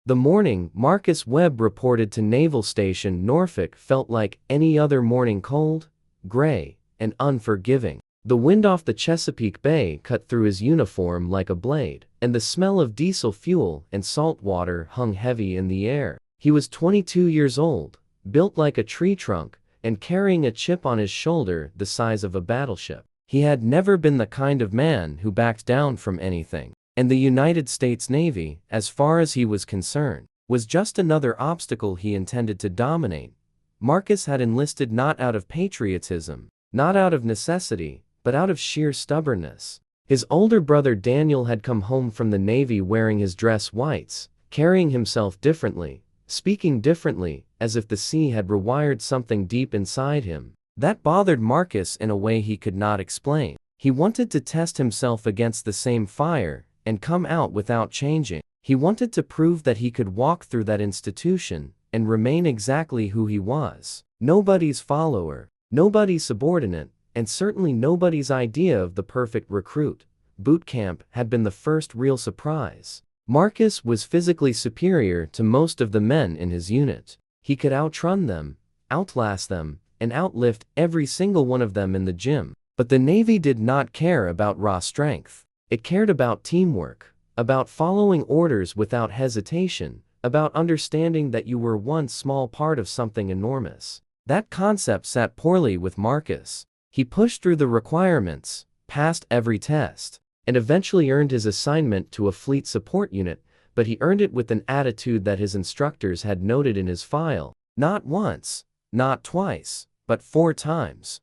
The morning Marcus Webb reported to Naval Station Norfolk felt like any other morning, cold, gray, and unforgiving. The wind off the Chesapeake Bay cut through his uniform like a blade, and the smell of diesel fuel and salt water hung heavy in the air. He was 22 years old, built like a tree trunk, and carrying a chip on his shoulder the size of a battleship. He had never been the kind of man who backed down from anything, and the United States Navy, as far as he was concerned, was just another obstacle he intended to dominate. Marcus had enlisted not out of patriotism, not out of necessity, but out of sheer stubbornness. His older brother Daniel had come home from the Navy wearing his dress whites, carrying himself differently, speaking differently, as if the sea had rewired something deep inside him. That bothered Marcus in a way he could not explain. He wanted to test himself against the same fire and come out without changing. He wanted to prove that he could walk through that institution and remain exactly who he was. Nobody's follower, nobody's subordinate, and certainly nobody's idea of the perfect recruit. Boot camp had been the first real surprise. Marcus was physically superior to most of the men in his unit. He could outrun them, outlast them, and outlift every single one of them in the gym. But the Navy did not care about raw strength. It cared about teamwork, about following orders without hesitation, about understanding that you were one small part of something enormous. That concept sat poorly with Marcus. He pushed through the requirements, passed every test, and eventually earned his assignment to a fleet support unit, but he earned it with an attitude that his instructors had noted in his file. Not once, not twice, but 4 times.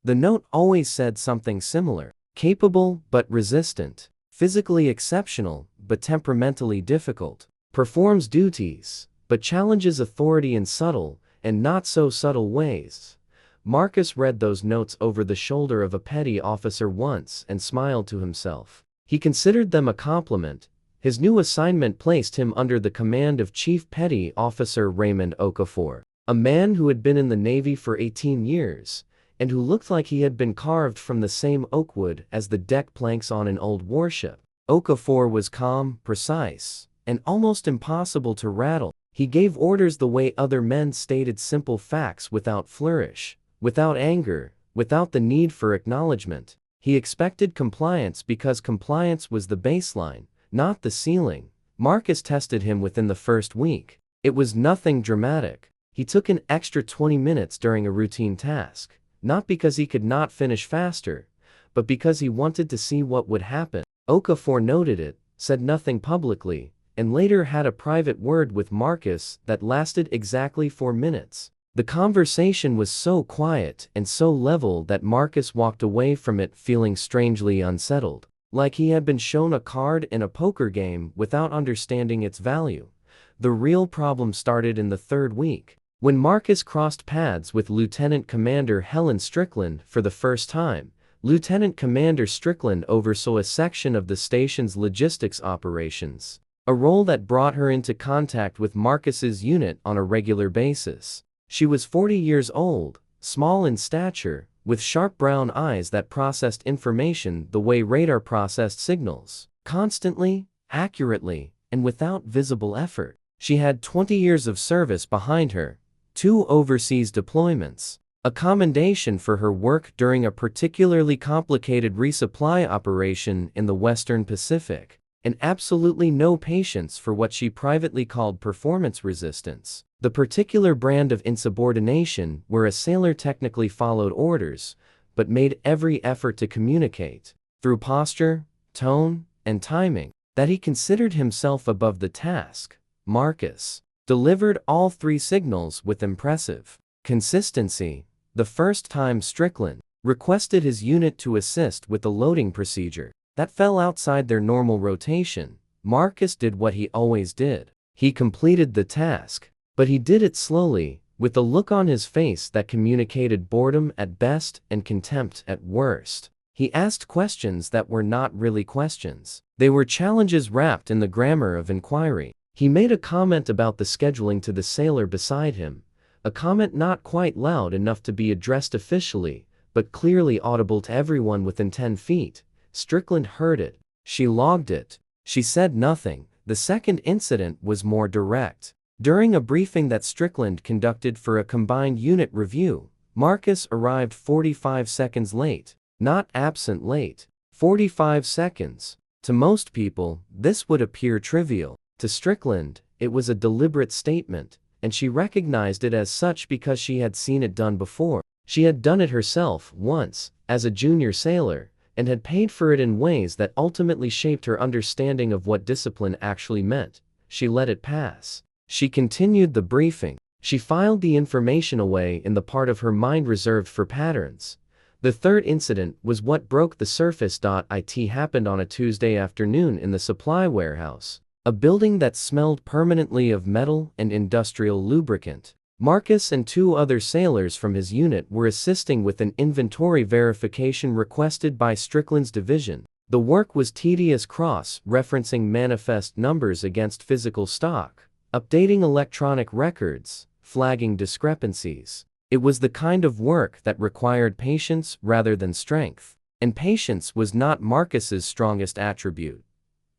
The note always said something similar. Capable but resistant, physically exceptional but temperamentally difficult, performs duties but challenges authority in subtle and not so subtle ways. Marcus read those notes over the shoulder of a petty officer once and smiled to himself. He considered them a compliment. His new assignment placed him under the command of Chief Petty Officer Raymond Okafor, a man who had been in the Navy for 18 years, and who looked like he had been carved from the same oak wood as the deck planks on an old warship. Okafor was calm, precise, and almost impossible to rattle. He gave orders the way other men stated simple facts without flourish, without anger, without the need for acknowledgement. He expected compliance because compliance was the baseline, not the ceiling. Marcus tested him within the first week. It was nothing dramatic. He took an extra 20 minutes during a routine task. Not because he could not finish faster, but because he wanted to see what would happen. Okafor noted it, said nothing publicly, and later had a private word with Marcus that lasted exactly 4 minutes. The conversation was so quiet and so level that Marcus walked away from it feeling strangely unsettled, like he had been shown a card in a poker game without understanding its value. The real problem started in the 3rd week, when Marcus crossed paths with Lieutenant Commander Helen Strickland for the first time. Lieutenant Commander Strickland oversaw a section of the station's logistics operations, a role that brought her into contact with Marcus's unit on a regular basis. She was 40 years old, small in stature, with sharp brown eyes that processed information the way radar processed signals, constantly, accurately, and without visible effort. She had 20 years of service behind her, 2 overseas deployments, a commendation for her work during a particularly complicated resupply operation in the Western Pacific, and absolutely no patience for what she privately called performance resistance, the particular brand of insubordination where a sailor technically followed orders, but made every effort to communicate, through posture, tone, and timing, that he considered himself above the task. Marcus delivered all 3 signals with impressive consistency. The first time Strickland requested his unit to assist with the loading procedure that fell outside their normal rotation, Marcus did what he always did. He completed the task, but he did it slowly, with a look on his face that communicated boredom at best and contempt at worst. He asked questions that were not really questions. They were challenges wrapped in the grammar of inquiry. He made a comment about the scheduling to the sailor beside him, a comment not quite loud enough to be addressed officially, but clearly audible to everyone within 10 feet. Strickland heard it. She logged it. She said nothing, The second incident was more direct. During a briefing that Strickland conducted for a combined unit review, Marcus arrived 45 seconds late. Not absent late. 45 seconds. To most people, this would appear trivial. To Strickland, it was a deliberate statement, and she recognized it as such because she had seen it done before. She had done it herself once, as a junior sailor, and had paid for it in ways that ultimately shaped her understanding of what discipline actually meant. She let it pass. She continued the briefing. She filed the information away in the part of her mind reserved for patterns. The third incident was what broke the surface. It happened on a Tuesday afternoon in the supply warehouse, a building that smelled permanently of metal and industrial lubricant. Marcus and two other sailors from his unit were assisting with an inventory verification requested by Strickland's division. The work was tedious, cross-referencing manifest numbers against physical stock, updating electronic records, flagging discrepancies. It was the kind of work that required patience rather than strength, and patience was not Marcus's strongest attribute.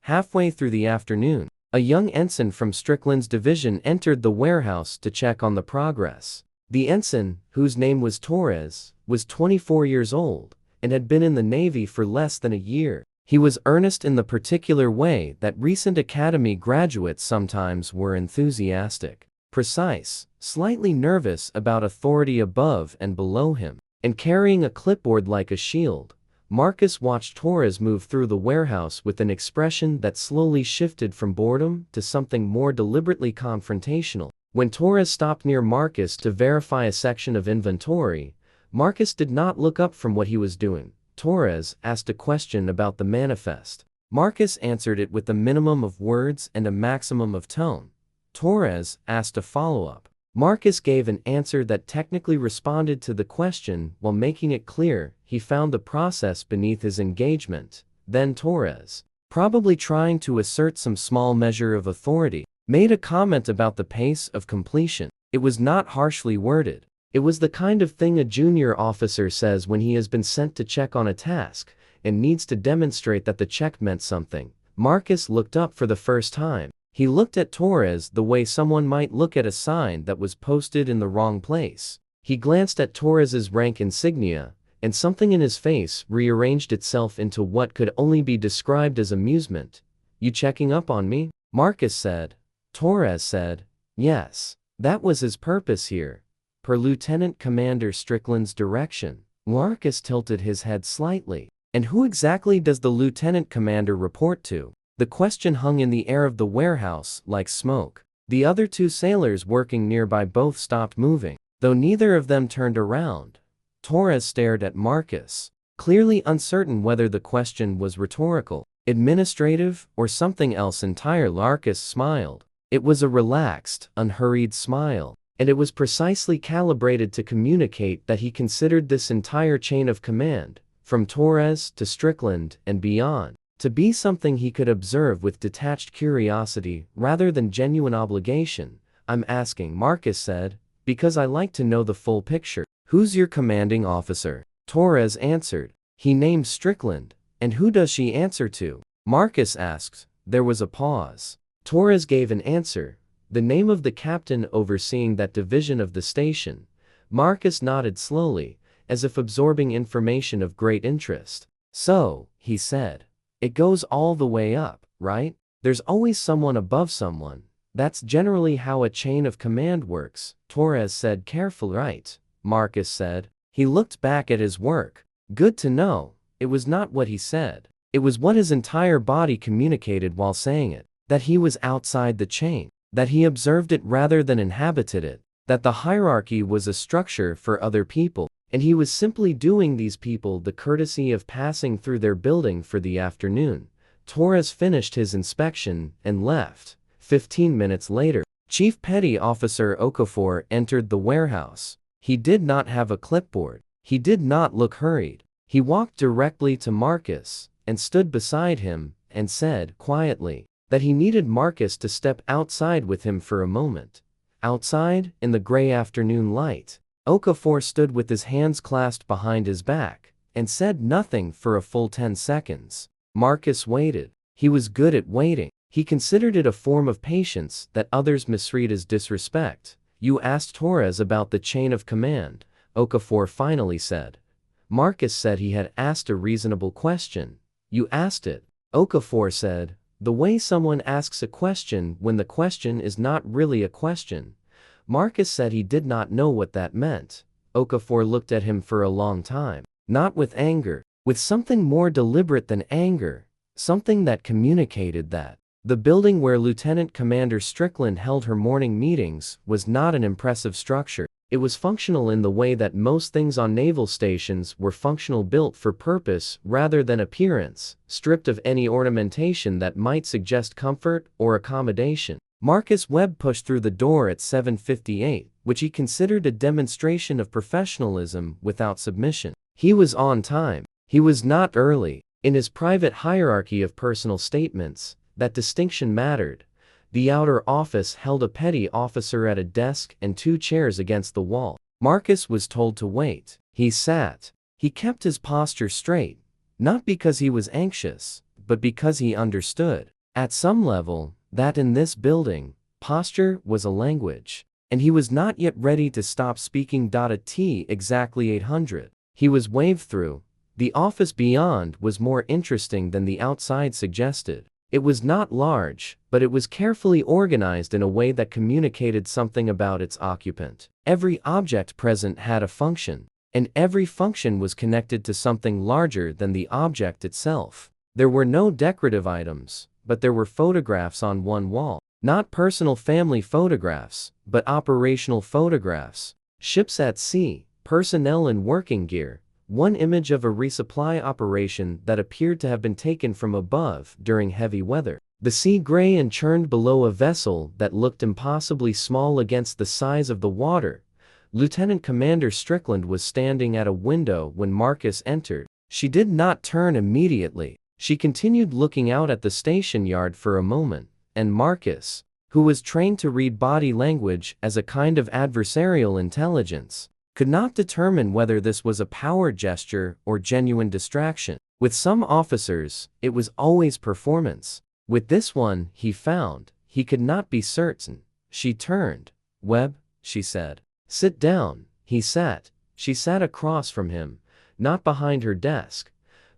Halfway through the afternoon, a young ensign from Strickland's division entered the warehouse to check on the progress. The ensign, whose name was Torres, was 24 years old and had been in the Navy for less than a year. He was earnest in the particular way that recent academy graduates sometimes were enthusiastic, precise, slightly nervous about authority above and below him, and carrying a clipboard like a shield. Marcus watched Torres move through the warehouse with an expression that slowly shifted from boredom to something more deliberately confrontational. When Torres stopped near Marcus to verify a section of inventory, Marcus did not look up from what he was doing. Torres asked a question about the manifest. Marcus answered it with a minimum of words and a maximum of tone. Torres asked a follow-up. Marcus gave an answer that technically responded to the question while making it clear he found the process beneath his engagement. Then Torres, probably trying to assert some small measure of authority, made a comment about the pace of completion. It was not harshly worded. It was the kind of thing a junior officer says when he has been sent to check on a task and needs to demonstrate that the check meant something. Marcus looked up for the first time. He looked at Torres the way someone might look at a sign that was posted in the wrong place. He glanced at Torres's rank insignia, and something in his face rearranged itself into what could only be described as amusement. "You checking up on me?" Marcus said. Torres said, "Yes. That was his purpose here, per Lieutenant Commander Strickland's direction." Marcus tilted his head slightly. "And who exactly does the Lieutenant Commander report to?" The question hung in the air of the warehouse like smoke. The other two sailors working nearby both stopped moving, though neither of them turned around. Torres stared at Marcus, clearly uncertain whether the question was rhetorical, administrative, or something else entirely. Marcus smiled. It was a relaxed, unhurried smile, and it was precisely calibrated to communicate that he considered this entire chain of command, from Torres to Strickland and beyond, to be something he could observe with detached curiosity rather than genuine obligation. "I'm asking," Marcus said, "because I like to know the full picture." "Who's your commanding officer?" Torres answered. "He named Strickland." "And who does she answer to?" Marcus asked. There was a pause. Torres gave an answer, the name of the captain overseeing that division of the station. Marcus nodded slowly, as if absorbing information of great interest. "So," he said, "it goes all the way up, right? There's always someone above someone. That's generally how a chain of command works," Torres said carefully. "Right," Marcus said. He looked back at his work. Good to know. It was not what he said. It was what his entire body communicated while saying it. That he was outside the chain. That he observed it rather than inhabited it. That the hierarchy was a structure for other people, and he was simply doing these people the courtesy of passing through their building for the afternoon. Torres finished his inspection and left. 15 minutes later, Chief Petty Officer Okafor entered the warehouse. He did not have a clipboard. He did not look hurried. He walked directly to Marcus and stood beside him and said quietly that he needed Marcus to step outside with him for a moment. Outside, in the gray afternoon light, Okafor stood with his hands clasped behind his back and said nothing for a full 10 seconds. Marcus waited. He was good at waiting. He considered it a form of patience that others misread as disrespect. You asked Torres about the chain of command, Okafor finally said. Marcus said he had asked a reasonable question. You asked it, Okafor said, the way someone asks a question when the question is not really a question. Marcus said he did not know what that meant. Okafor looked at him for a long time. Not with anger, with something more deliberate than anger, something that communicated that. The building where Lieutenant Commander Strickland held her morning meetings was not an impressive structure. It was functional in the way that most things on naval stations were functional, built for purpose rather than appearance, stripped of any ornamentation that might suggest comfort or accommodation. Marcus Webb pushed through the door at 7:58, which he considered a demonstration of professionalism without submission. He was on time. He was not early. In his private hierarchy of personal statements, that distinction mattered. The outer office held a petty officer at a desk and 2 chairs against the wall. Marcus was told to wait. He sat. He kept his posture straight, not because he was anxious, but because he understood, at some level, that in this building, posture was a language. And he was not yet ready to stop speaking. At T exactly 800. He was waved through. The office beyond was more interesting than the outside suggested. It was not large, but it was carefully organized in a way that communicated something about its occupant. Every object present had a function, and every function was connected to something larger than the object itself. There were no decorative items, but there were photographs on one wall. Not personal family photographs, but operational photographs. Ships at sea, personnel in working gear. One image of a resupply operation that appeared to have been taken from above during heavy weather. The sea gray and churned below a vessel that looked impossibly small against the size of the water. Lieutenant Commander Strickland was standing at a window when Marcus entered. She did not turn immediately. She continued looking out at the station yard for a moment, and Marcus, who was trained to read body language as a kind of adversarial intelligence, could not determine whether this was a power gesture or genuine distraction. With some officers, it was always performance. With this one, he found, he could not be certain. She turned. Webb, she said. Sit down. He sat. She sat across from him, not behind her desk,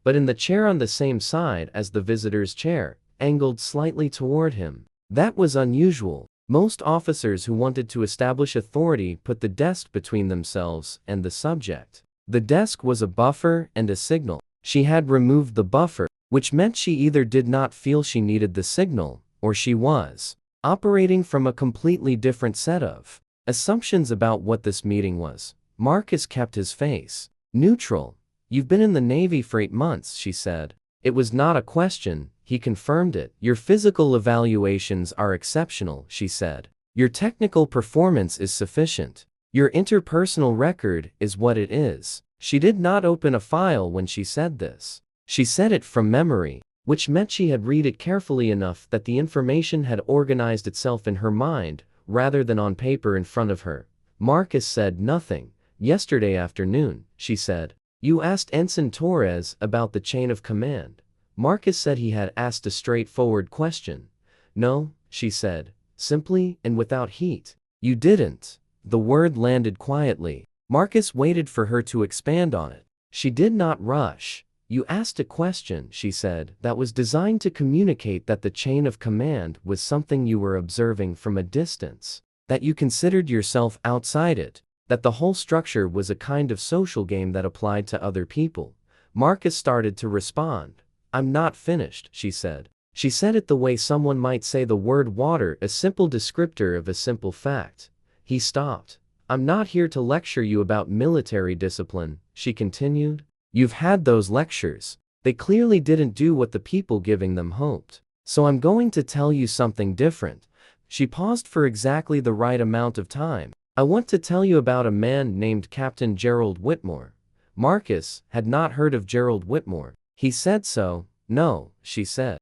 but in the chair on the same side as the visitor's chair, angled slightly toward him. That was unusual. Most officers who wanted to establish authority put the desk between themselves and the subject. The desk was a buffer and a signal. She had removed the buffer, which meant she either did not feel she needed the signal, or she was operating from a completely different set of assumptions about what this meeting was. Marcus kept his face neutral. You've been in the Navy for 8 months, she said. It was not a question. He confirmed it. Your physical evaluations are exceptional, she said. Your technical performance is sufficient. Your interpersonal record is what it is. She did not open a file when she said this. She said it from memory, which meant she had read it carefully enough that the information had organized itself in her mind, rather than on paper in front of her. Marcus said nothing. Yesterday afternoon, she said, you asked Ensign Torres about the chain of command. Marcus said he had asked a straightforward question. No, she said, simply and without heat. You didn't. The word landed quietly. Marcus waited for her to expand on it. She did not rush. You asked a question, she said, that was designed to communicate that the chain of command was something you were observing from a distance, that you considered yourself outside it, that the whole structure was a kind of social game that applied to other people. Marcus started to respond. I'm not finished, she said. She said it the way someone might say the word water, a simple descriptor of a simple fact. He stopped. I'm not here to lecture you about military discipline, she continued. You've had those lectures. They clearly didn't do what the people giving them hoped. So I'm going to tell you something different. She paused for exactly the right amount of time. I want to tell you about a man named Captain Gerald Whitmore. Marcus had not heard of Gerald Whitmore. He said so. No, she said.